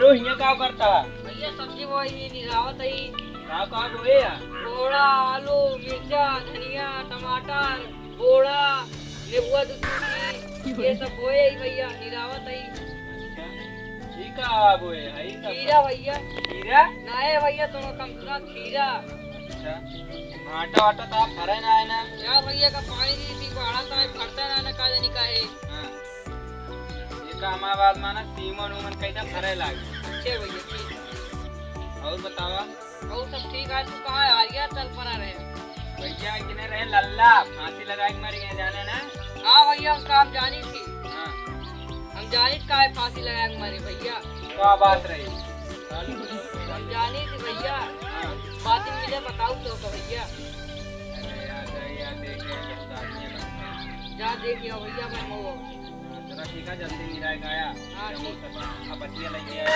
बोयो हिया का करता भैया सब्जी बोई निरावत है। का बोए या बोड़ा आलू मिर्चा धनिया टमाटर बोड़ा नेबुआ दूसरी ये सब बोए ही भैया निरावत है। अच्छा ठीक है बोए है सब खीरा भैया खीरा नहीं भैया थोड़ा कम सुना खीरा। अच्छा आटा वाटा तो आप फरे ना है ना यार भैया का पानी नहीं थी बाड़ा था फरता ना का जानी का है। हां ये का हमारा बात माना सीमन उमन कैसा फरे लागे। अच्छे भैया ठीक और बतावा और सब ठीक है। तू कहाँ आ गया चल पड़ा रहे भैया किने रहे लल्ला फांसी लगा के मर गए जाने ना। हाँ भैया उसका हम जानी थी। हां हम जानी का है फांसी लगा के मरे भैया। क्या बात रही हम जानी थी भैया। हां बात मुझे बताओ तो भैया। अरे यार देखे आदमी जा देखियो भैया मैं वो चलो ठीक है जल्दी गिराएगा आया हाँ ठीक अब बच्चियां लगी है।